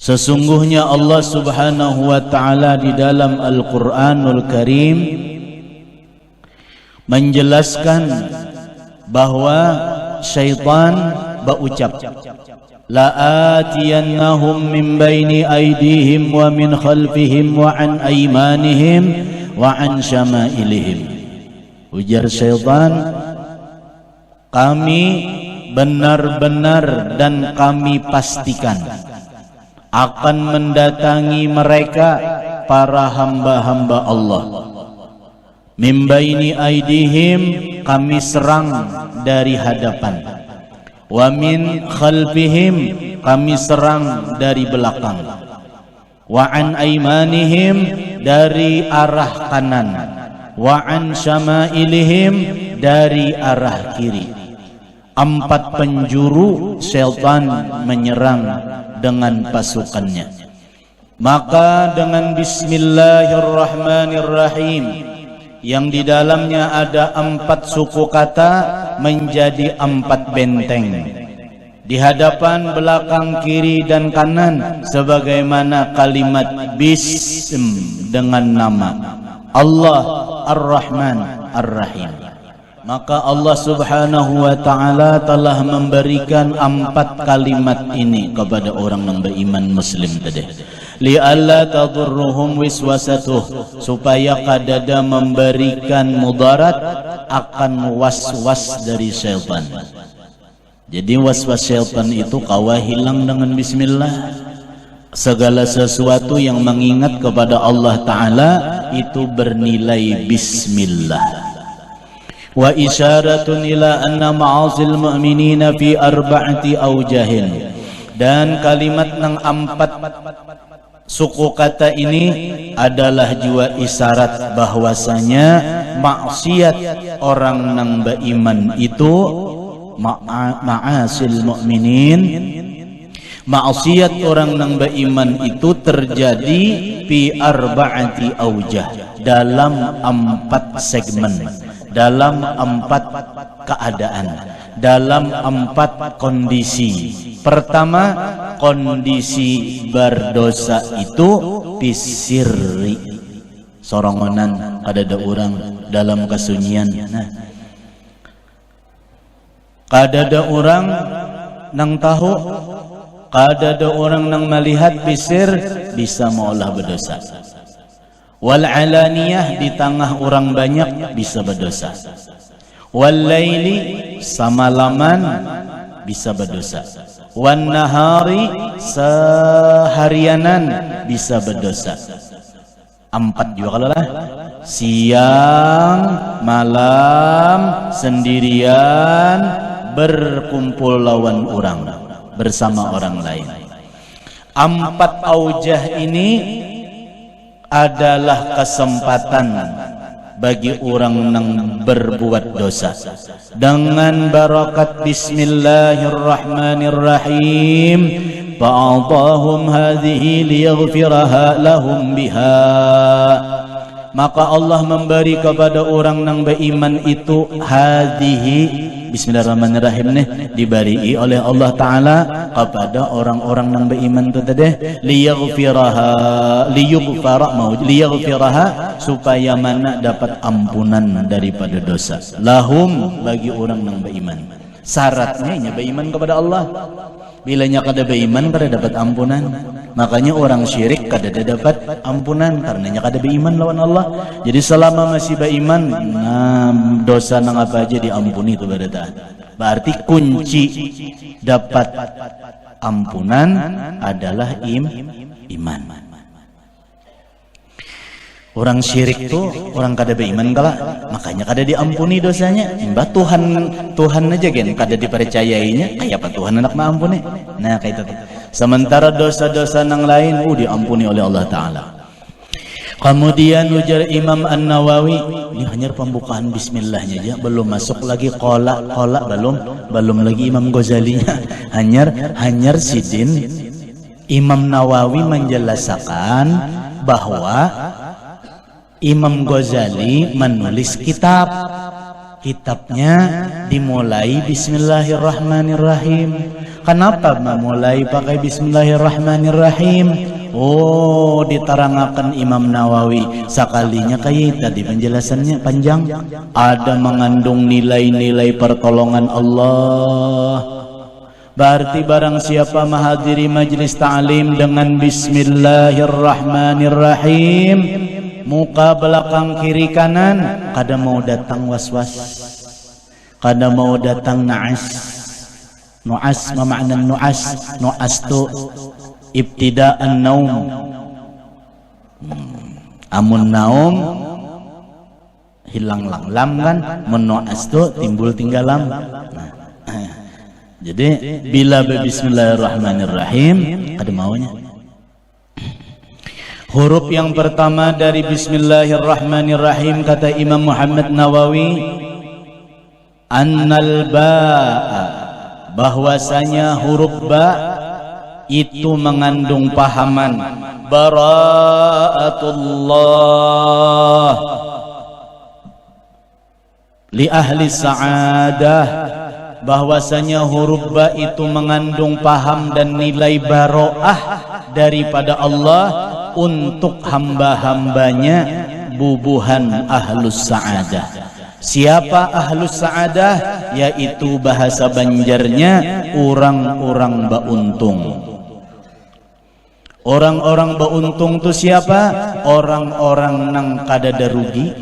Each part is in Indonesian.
Sesungguhnya Allah Subhanahu wa ta'ala di dalam Al-Quranul Karim menjelaskan bahwa syaitan berucap, la'atiyannahum min baini aydihim wa min khalfihim wa an aymanihim wa an syama'ilihim. Ujar syaitan, kami benar-benar dan kami pastikan akan mendatangi mereka para hamba-hamba Allah. Min baini aidihim, kami serang dari hadapan. Wa min khalfihim, kami serang dari belakang. Wa an aymanihim, dari arah kanan. Wa an syama'ilihim, dari arah kiri. 4 penjuru syaitan menyerang dengan pasukannya. Maka dengan Bismillahirrahmanirrahim yang di dalamnya ada 4 suku kata menjadi 4 benteng di hadapan, belakang, kiri dan kanan, sebagaimana kalimat Bism dengan nama Allah Ar-Rahman Ar-Rahim. Maka Allah Subhanahu wa ta'ala telah memberikan 4 kalimat ini kepada orang yang beriman muslim tadi. Li'alla tadurruhum wiswasatuh, supaya kadada memberikan mudarat akan was-was dari syaitan. Jadi was-was syaitan itu kawa hilang dengan bismillah. Segala sesuatu yang mengingat kepada Allah Ta'ala itu bernilai bismillah. Wa isyaratun ila anna ma'asil mu'minina fi 4 awjahin. Dan kalimat ng 4 suku kata ini adalah juga isyarat bahwasanya maksiat orang nang beriman itu ma'asil mu'minin, maksiat orang nang beriman itu terjadi fi 4 awjah, dalam 4 segmen, dalam 4 keadaan, dalam 4 kondisi. Pertama, kondisi berdosa itu pisirri, sorongonan kadada orang dalam kesunyian. Nah, kadada orang nang tahu, kadada orang nang melihat pisir bisa maulah berdosa. Wal alaniyah, di tengah orang banyak bisa berdosa. Wal laili, samalaman bisa berdosa. Wan nahari, seharianan bisa berdosa. 4 juga kalau lah. Siang, malam, sendirian, berkumpul lawan orang, bersama orang lain. 4 aujah ini adalah kesempatan bagi orang yang berbuat dosa. Dengan barakat Bismillahirrahmanirrahim, fa'adahum hadhihi liyaghfiraha lahum biha. Maka Allah memberi kepada orang yang beriman itu hadhihi, Bismillahirrahmanirrahim nih, diberi oleh Allah Ta'ala kepada orang-orang yang beriman itu tadi, liyaghfiraha, supaya mana dapat ampunan daripada dosa. Lahum, bagi orang yang beriman. Syaratnya beriman kepada Allah. Bilanya kada beriman kada dapat ampunan. Makanya orang syirik kada dapat ampunan karenanya kada beriman lawan Allah. Jadi selama masih beriman, nah dosa nang apa aja diampuni itu berarti. Berarti kunci dapat ampunan adalah iman. Orang syirik tuh orang kada beriman kala, makanya kada diampuni dosanya. Mbak Tuhan aja gen kada dipercayainya, kayak apa Tuhan anak maampuni. Nah kayak itu. Sementara dosa-dosa nang lain diampuni oleh Allah Ta'ala. Kemudian ujar Imam An-Nawawi, ini hanya pembukaan bismillahnya aja, belum masuk lagi qala belum lagi Imam Ghazalinya. hanyar sidin Imam Nawawi menjelaskan bahwa Imam Ghazali menulis kitabnya dimulai bismillahirrahmanirrahim. Kenapa memulai pakai bismillahirrahmanirrahim? Oh, diterangkan Imam Nawawi sekalinya kayak tadi penjelasannya panjang, ada mengandung nilai-nilai pertolongan Allah. Berarti barang siapa menghadiri majlis ta'lim dengan bismillahirrahmanirrahim, muka belakang kiri kanan kada mau datang waswas, kada mau datang nu'as. Ma makna nu'as? Nu'as tu ibtida'an naum. Amun naum hilang lang lam kan, menu'as tu timbul tinggal lam. Jadi bila bismillahirrahmanirrahim ada maunya. Huruf yang pertama dari bismillahirrahmanirrahim kata Imam Muhammad Nawawi, annal ba'a, bahwasanya huruf ba itu mengandung pahaman bara'atullah li ahli sa'adah, bahwasanya huruf ba itu mengandung paham dan nilai baro'ah daripada Allah untuk hamba-hambanya bubuhan ahlus sa'adah. Siapa ahlus sa'adah? Yaitu bahasa Banjarnya orang-orang bauntung. Orang-orang bauntung itu siapa? Orang-orang nang kadada rugi.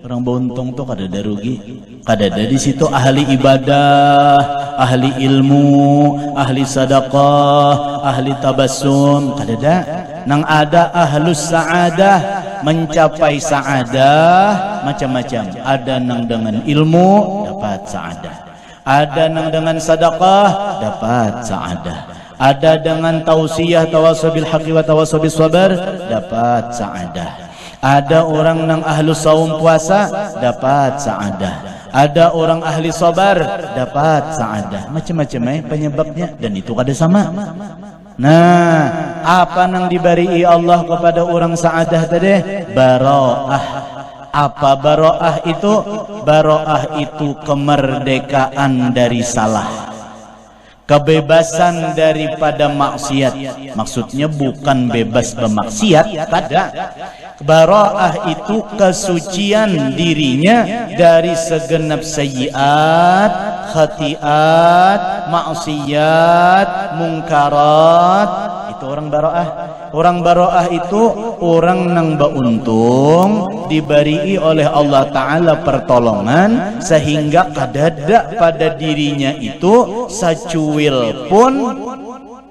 Orang bauntung tuh kadada rugi. Kadada di situ ahli ibadah, ahli ilmu, ahli sedekah, ahli tabassum, kadada. Nang ada ahlus sa'adah, mencapai sa'adah macam-macam. Ada nang dengan ilmu dapat sa'adah, ada nang dengan sedekah dapat sa'adah, ada dengan tausiyah tawasabil haqqi wa tawasabil sabar dapat sa'adah, ada orang nang ahlus saum puasa dapat sa'adah, ada orang ahli sabar dapat sa'adah. Macam-macam penyebabnya, dan itu kada sama. Nah, apa nang diberi Allah kepada orang sa'adah tadi? Baro'ah. Apa baro'ah itu? Baro'ah itu kemerdekaan dari salah, kebebasan daripada maksiat. Maksudnya bukan bebas bermaksiat, kada. Baro'ah itu kesucian dirinya dari segenap sayyiat, khatiat, maksiat, mungkarat. Itu orang baro'ah. Orang baro'ah itu orang nang bauntung, diberi oleh Allah Ta'ala pertolongan sehingga kadada pada dirinya itu sacuil pun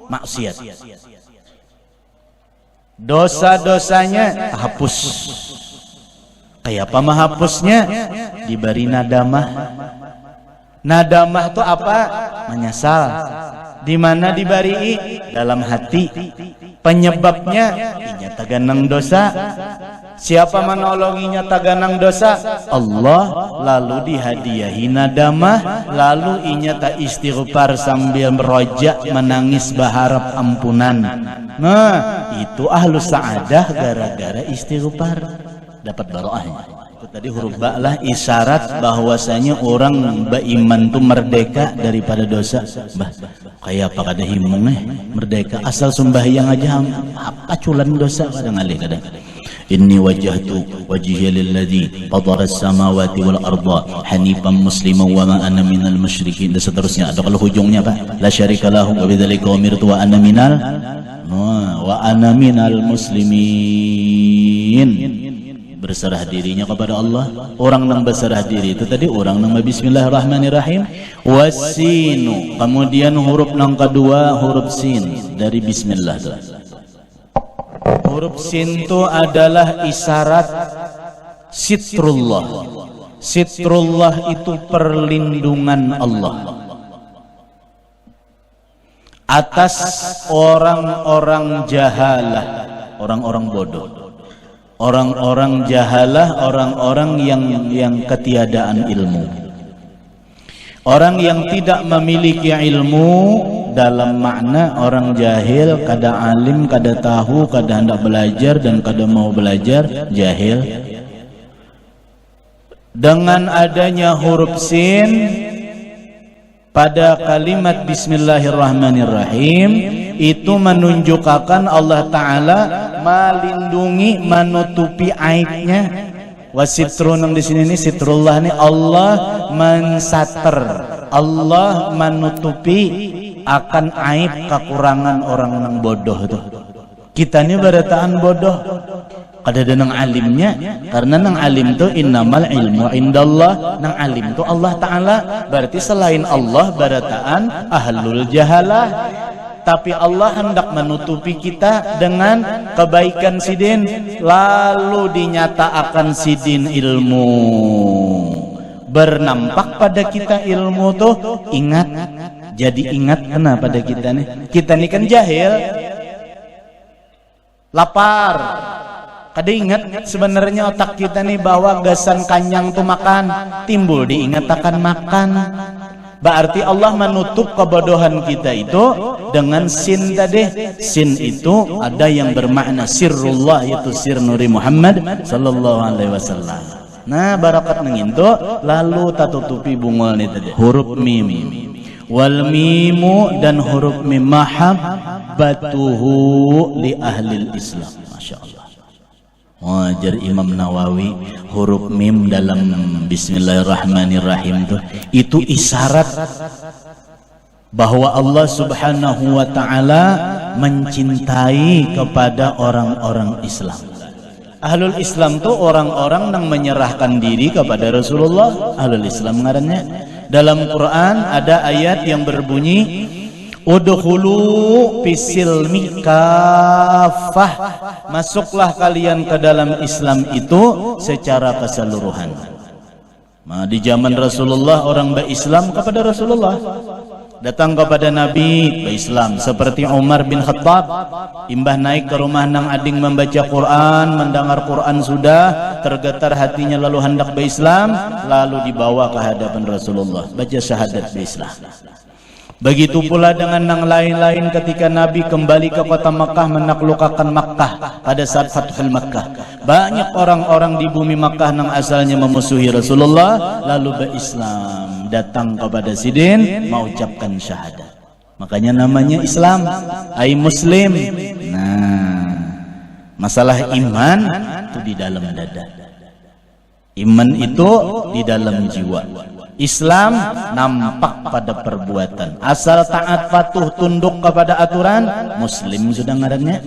maksiat. Dosa-dosanya hapus. Kayak apa menghapusnya? Diberi nadamah. Nadamah itu apa? Menyesal. Di mana diberi? Dalam hati. Penyebabnya inya taganang dosa. Siapa menolonginya taganang dosa? Allah. Lalu dihadiahi nadamah, lalu inya tak istighfar sambil merojak menangis berharap ampunan. Nah, itu ahlus sa'adah gara-gara istighfar dapat baroahnya. Itu tadi huruf ba lah isyarat bahwasanya orang beriman itu merdeka daripada dosa. Bah, kayak apa kada himung merdeka asal sembahyang aja aculan dosa kada ngalih kada. Inni wajjahtu wajhiya lilladzi fatara as-samawati wal arda hanifan musliman wa ma ana minal musyrikin, dan seterusnya. Ada kalau hujungnya Pak, la syarika lahu wa bidzalika umirtu wa ana minal muslimin. Berserah dirinya kepada Allah. Orang yang berserah diri itu tadi orang yang bismillahirrahmanirrahim. Wasinu, kemudian huruf yang kedua huruf sin dari bismillah. Huruf sin itu adalah isyarat sitrullah. Sitrullah itu perlindungan Allah atas orang-orang jahalah, orang-orang bodoh. Orang-orang jahalah, orang-orang yang ketiadaan ilmu. Orang yang tidak memiliki ilmu dalam makna orang jahil, kada alim, kada tahu, kada hendak belajar dan kada mau belajar, jahil. Dengan adanya huruf sin pada kalimat bismillahirrahmanirrahim, itu menunjukkan Allah Ta'ala melindungi, menutupi aibnya. Wasitrun di sini ini sitrullah ini Allah mensater, Allah menutupi akan aib kekurangan orang yang bodoh itu. Kita ini barataan bodoh, kada ada nang alimnya, karena nang alim itu innamal ilmu indallah, nang alim itu Allah Ta'ala. Berarti selain Allah barataan ahlul jahalah. Tapi Allah hendak menutupi kita dengan kebaikan sidin, lalu dinyatakan sidin ilmu. Bernampak pada kita ilmu tuh, ingat. Jadi ingat kena pada kita nih. Kita nih kan jahil, lapar. Kada ingat sebenarnya otak kita nih bahwa gasan kanyang tuh makan, timbul diingat akan makan. Berarti Allah menutup kebodohan kita itu dengan sin tadi. Sin itu ada yang bermakna sirrullah, yaitu sir Nuri Muhammad sallallahu alaihi wasallam. Nah, barakat nang itu lalu tatutupi bungol ni tadi. Huruf mim. Wal mimu dan huruf mim mahabbatuhu li ahli Islam. Masyaallah. Wajar Imam Nawawi huruf mim dalam bismillahirrahmanirrahim itu isyarat bahwa Allah Subhanahu wa Ta'ala mencintai kepada orang-orang Islam. Ahlul Islam itu orang-orang yang menyerahkan diri kepada Rasulullah. Ahlul Islam ngarannya. Dalam Quran ada ayat yang berbunyi udkhulu fisilmi kafah, masuklah kalian ke dalam Islam itu secara keseluruhan. Nah, di zaman Rasulullah orang berislam kepada Rasulullah, datang kepada Nabi berislam, seperti Umar bin Khattab. Imbah naik ke rumah nang ading membaca Quran, mendengar Quran sudah tergetar hatinya lalu hendak berislam, lalu dibawa ke hadapan Rasulullah baca syahadat berislam. Begitu pula dengan yang lain-lain ketika Nabi kembali ke kota Makkah menaklukkan Makkah pada saat Fathul Makkah. Banyak orang-orang di bumi Makkah yang asalnya memusuhi Rasulullah lalu berislam, datang kepada sidin mengucapkan syahadat. Makanya namanya Islam, ai Muslim. Nah, masalah iman itu di dalam dada. Iman itu di dalam jiwa. Islam nampak pada perbuatan. Asal taat patuh tunduk kepada aturan, Muslim sudah ngarannya.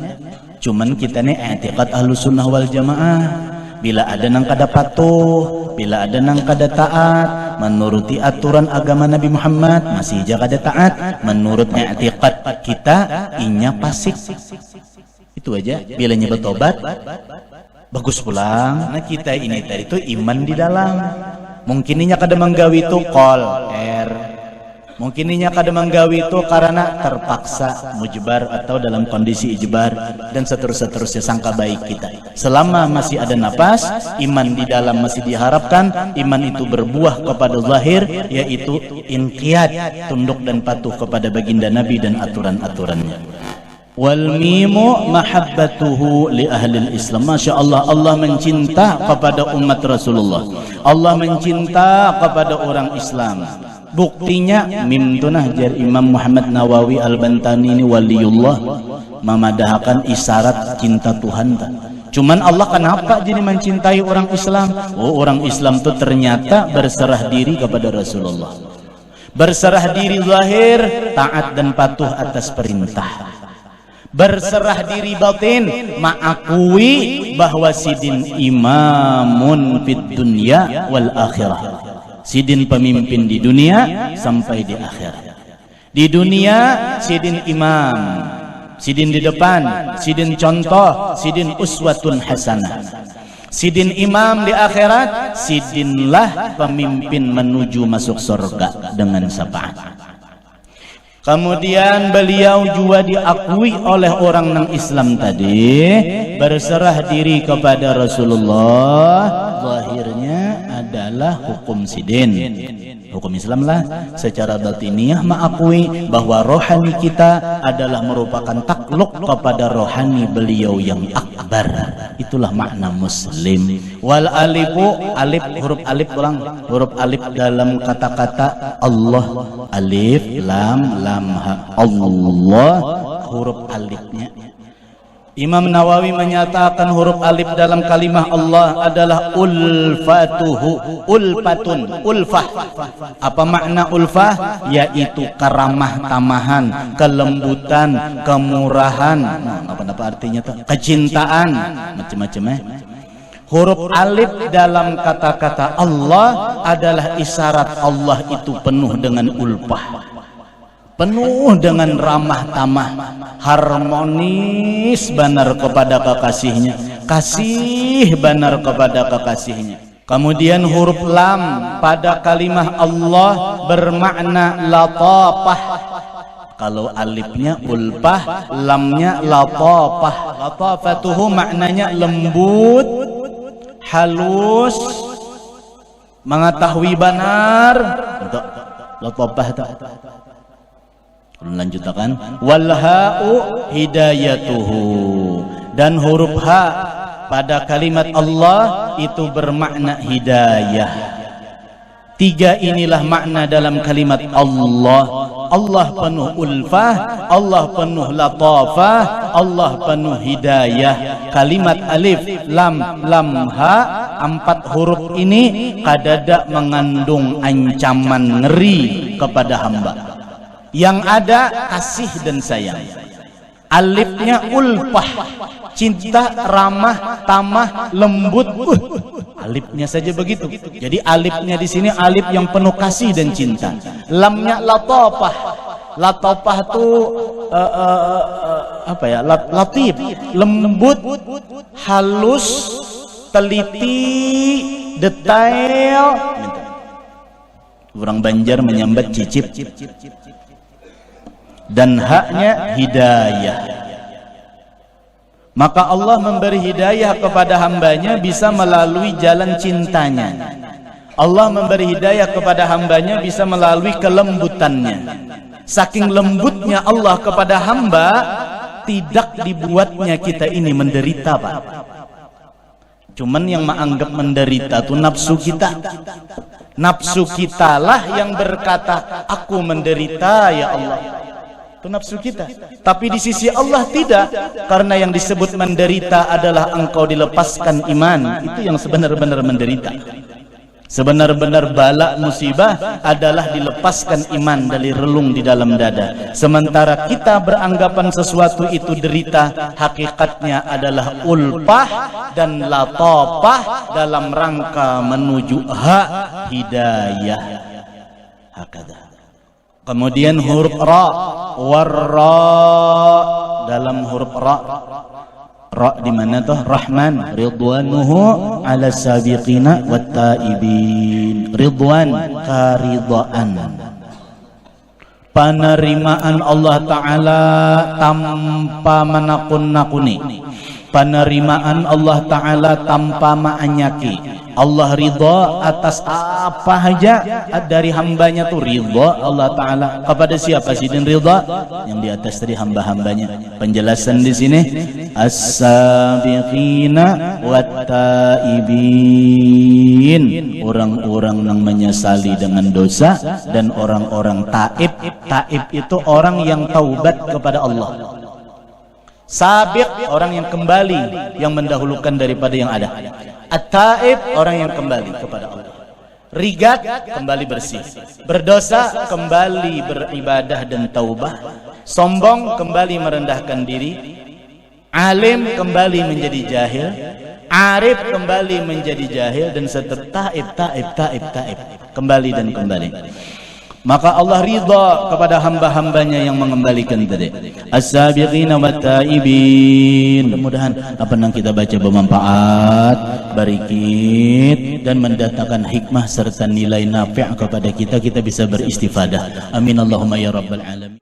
Cuman kita nih i'tiqad Ahlussunnah wal Jamaah. Bila ada nang kada patuh, bila ada nang kada taat menuruti aturan agama Nabi Muhammad, masih jaga kada taat menurut i'tiqad kita, inya fasik. Itu aja. Bila nya bertobat bagus pulang. Nah, kita ini tadi itu iman di dalam. Mungkin inya kada menggawi itu kol mungkin inya kada menggawi itu karena terpaksa mujbar atau dalam kondisi ijbar dan seterusnya sangka baik kita. Selama masih ada napas, iman di dalam masih diharapkan, iman itu berbuah kepada zahir, yaitu inqiyad, tunduk dan patuh kepada baginda Nabi dan aturan-aturannya. Wal mimu mahabbatuhu li ahli Islam. Masya Allah, Allah mencinta kepada umat Rasulullah, Allah mencinta kepada orang Islam. Buktinya mim tunah jar Imam Muhammad Nawawi Al-Bantani ini waliullah, memadahkan isyarat cinta Tuhan. Cuman Allah kenapa jadi mencintai orang Islam? Oh, orang Islam itu ternyata berserah diri kepada Rasulullah, berserah diri zahir, taat dan patuh atas perintah. Berserah diri batin, mengakui bahwa sidin imamun fid dunya wal akhirah. Sidin pemimpin di dunia sampai di akhirat. Di dunia sidin imam, sidin di depan, sidin contoh, sidin uswatun hasanah. Sidin imam di akhirat, sidinlah pemimpin menuju masuk surga dengan syafaat. Kemudian beliau juga diakui oleh orang non Islam tadi berserah diri kepada Rasulullah, zahirnya adalah hukum sidin, hukum Islam lah. Secara batiniah mengakui bahwa rohani kita adalah merupakan takluk kepada rohani beliau yang akbar. Itulah makna muslim. Wal alifu, alif, huruf alif ulang, huruf alif dalam kata-kata Allah, alif lam lam ha, Allah, huruf alifnya. Imam Nawawi menyatakan huruf alif dalam kalimah Allah adalah ulfatuhu, ulfatun, ulfah. Apa makna ulfah? Yaitu karamah tamahan, kelembutan, kemurahan. Apa artinya tuh? Kecintaan, macam-macam Huruf alif dalam kata-kata Allah adalah isyarat Allah itu penuh dengan ulfah, penuh dengan ramah tamah, harmonis benar kepada kekasihnya, kasih benar kepada kekasihnya. Kemudian huruf lam pada kalimah Allah bermakna latafah. Kalau alifnya ulfah, lamnya latafah. Latafatuhu maknanya lembut, halus, mengetahui benar. Untuk latafah itu. Lanjutkan. Wal ha'u hidayatuhu, dan huruf ha pada kalimat Allah itu bermakna hidayah. Tiga inilah makna dalam kalimat Allah. Allah penuh ulfah, Allah penuh latafah, Allah penuh hidayah. Kalimat alif lam lam ha, empat huruf ini kadada mengandung ancaman ngeri kepada hamba. Yang ada kasih dan sayang. Alifnya ulfah, cinta, ramah, tamah, lembut. Alifnya saja begitu. Jadi alifnya di sini alif yang penuh kasih dan cinta. Lamnya latafah. Latafah itu apa ya? Latif, lembut, halus, teliti, detail. Orang Banjar menyambat cicip. Dan haknya hidayah. Maka Allah memberi hidayah kepada hambanya bisa melalui jalan cintanya. Allah memberi hidayah kepada hambanya bisa melalui kelembutannya. Saking lembutnya Allah kepada hamba, tidak dibuatnya kita ini menderita, Pak. Cuman yang menganggap menderita itu nafsu kita. Nafsu kitalah yang berkata, aku menderita ya Allah. Itu nafsu kita. Tapi di sisi Allah tidak, karena yang disebut menderita adalah engkau dilepaskan iman. Itu yang sebenar-benar menderita. Sebenar-benar bala musibah adalah dilepaskan iman dari relung di dalam dada. Sementara kita beranggapan sesuatu itu derita, hakikatnya adalah ulfah dan latafah dalam rangka menuju hak hidayah. Hakada. Kemudian huruf ra, warra dalam huruf ra. Ra di mana tuh? Rahman, ridwanuhu ala sabiqina wat taibin. Ridwan, karidaan. Penerimaan Allah Ta'ala tanpa menakun-nakuni. Penerimaan Allah Ta'ala tanpa meanyaki. Allah ridha atas apa saja dari hambanya tuh ridha Allah Ta'ala. Kepada siapa sih dan ridha? Yang di atas tadi hamba-hambanya. Penjelasan di sini as-sabiqina wat-taibin, orang-orang yang menyesali dengan dosa dan orang-orang taib. Taib itu orang yang taubat kepada Allah. Sabiq orang yang kembali, yang mendahulukan daripada yang ada. At-taib orang yang kembali kepada Allah. Rigat kembali bersih. Berdosa kembali beribadah dan taubah. Sombong kembali merendahkan diri. Alim kembali menjadi jahil. Arif kembali menjadi jahil. Dan seterusnya taib kembali dan kembali. Maka Allah ridha kepada hamba-hambanya yang mengembalikan tadi. As-sabiqina wat-taibin. Mudah-mudahan apa yang kita baca bermanfaat, barikit, dan mendatangkan hikmah serta nilai nafi' kepada kita. Kita bisa beristifadah. Amin Allahumma ya rabbal alamin.